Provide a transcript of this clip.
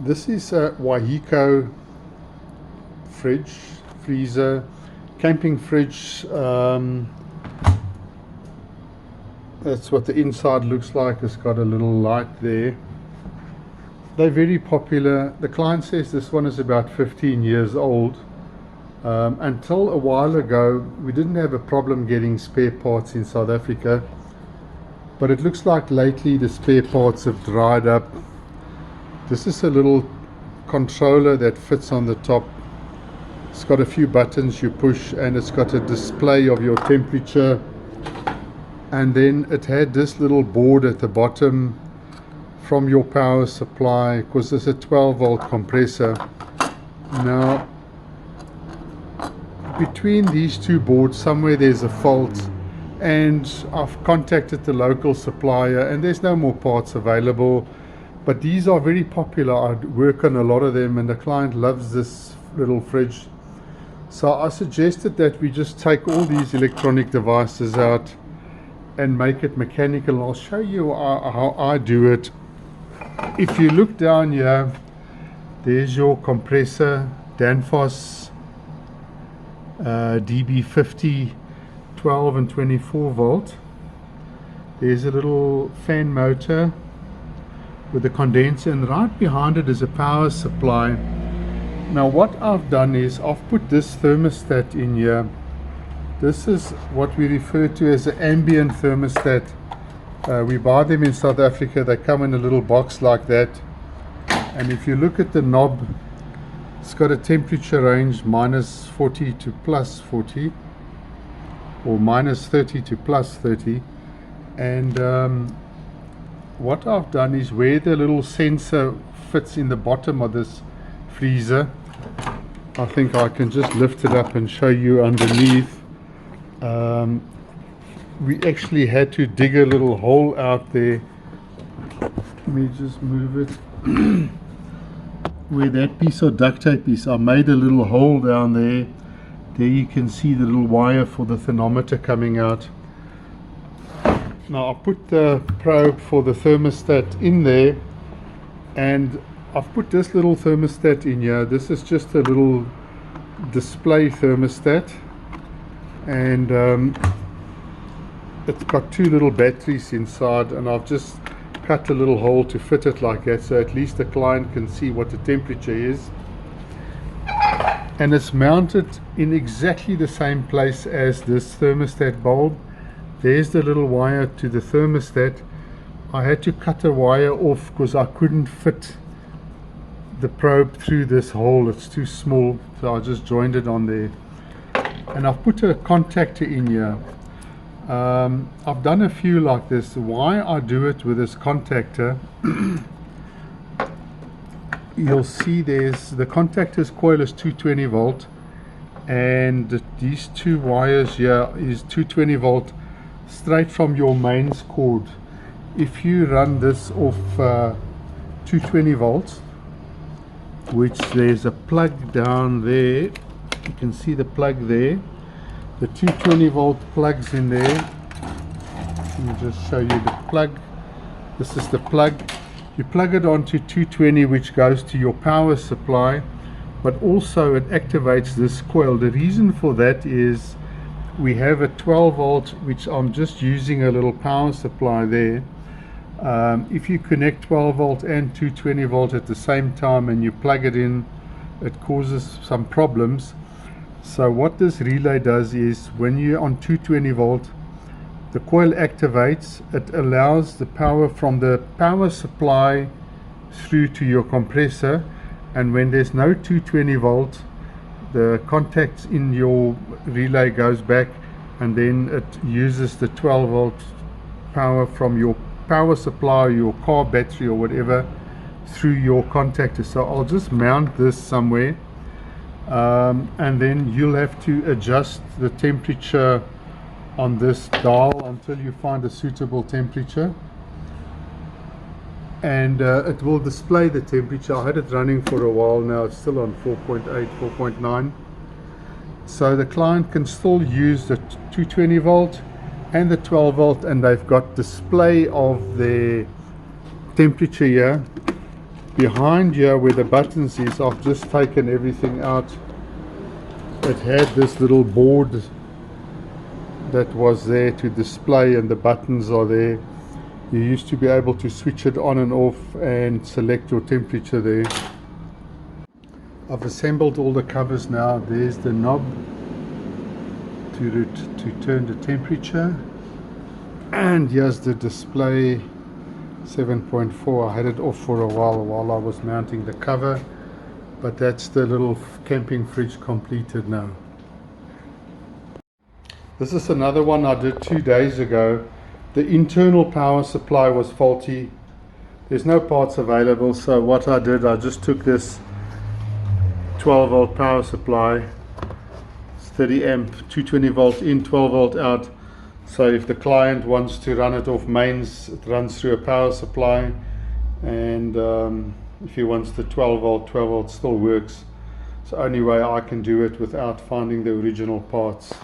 This is a Wahiko fridge, freezer, camping fridge. That's what the inside looks like. It's got a little light there. They're very popular. The client says this one is about 15 years old. Until a while ago, we didn't have a problem getting spare parts in South Africa, but it looks like lately the spare parts have dried up. This is a little controller that fits on the top. It's got a few buttons you push, and it's got a display of your temperature, and then it had this little board at the bottom from your power supply, because there's a 12-volt compressor. Now between these two boards somewhere there's a fault, and I've contacted the local supplier and there's no more parts available, but these are very popular. I work on a lot of them and the client loves this little fridge. So I suggested that we just take all these electronic devices out and make it mechanical. I'll show you how I do it. If you look down here, there's your compressor, Danfoss DB50, 12 and 24 volt. There's a little fan motor with a condenser, and right behind it is a power supply. Now what I've done is I've put this thermostat in here. This is what we refer to as an ambient thermostat. We buy them in South Africa. They come in a little box like that, and if you look at the knob, it's got a temperature range -40 to +40, or -30 to +30. And what I've done is, where the little sensor fits in the bottom of this freezer, I think I can just lift it up and show you underneath. We actually had to dig a little hole out there. Let me just move it. Where that piece of duct tape is, I made a little hole down there. There you can see the little wire for the thermometer coming out. Now I put the probe for the thermostat in there, and I've put this little thermostat in here. This is just a little display thermostat, and it's got two little batteries inside, and I've just cut a little hole to fit it like that, so at least the client can see what the temperature is. And it's mounted in exactly the same place as this thermostat bulb. There's the little wire to the thermostat. I had to cut a wire off because I couldn't fit the probe through this hole. It's too small, so I just joined it on there. And I've put a contactor in here. I've done a few like this. Why I do it with this contactor, you'll see there's the contactor's coil is 220 volt, and these two wires here is 220 volt straight from your mains cord. If you run this off 220 volts, which there's a plug down there, you can see the plug there, the 220 volt plugs in there. Let me just show you the plug. This is the plug. You plug it onto 220, which goes to your power supply, but also it activates this coil. The reason for that is we have a 12 volt, which I'm just using a little power supply there. If you connect 12 volt and 220 volt at the same time and you plug it in, it causes some problems. So what this relay does is, when you're on 220 volt, the coil activates. It allows the power from the power supply through to your compressor, and when there's no 220 volt, the contacts in your relay goes back, and then it uses the 12 volt power from your power supply, your car battery or whatever, through your contactor. So I'll just mount this somewhere, and then you'll have to adjust the temperature on this dial until you find a suitable temperature, and it will display the temperature. I had it running for a while now. It's still on 4.8, 4.9, so the client can still use the 220 volt and the 12 volt, and they've got display of their temperature here. behind here where the buttons is, I've just taken everything out. It had this little board that was there to display, and the buttons are there. You used to be able to switch it on and off and select your temperature there. I've assembled all the covers now. There's the knob to turn the temperature, and here's the display 7.4. I had it off for a while I was mounting the cover, but that's the little camping fridge completed now. This is another one I did 2 days ago. The internal power supply was faulty. There's no parts available, so what I did, I just took this 12 volt power supply, it's 30 amp, 220 volt in, 12 volt out. So if the client wants to run it off mains, it runs through a power supply, and if he wants the 12 volt still works. It's the only way I can do it without finding the original parts.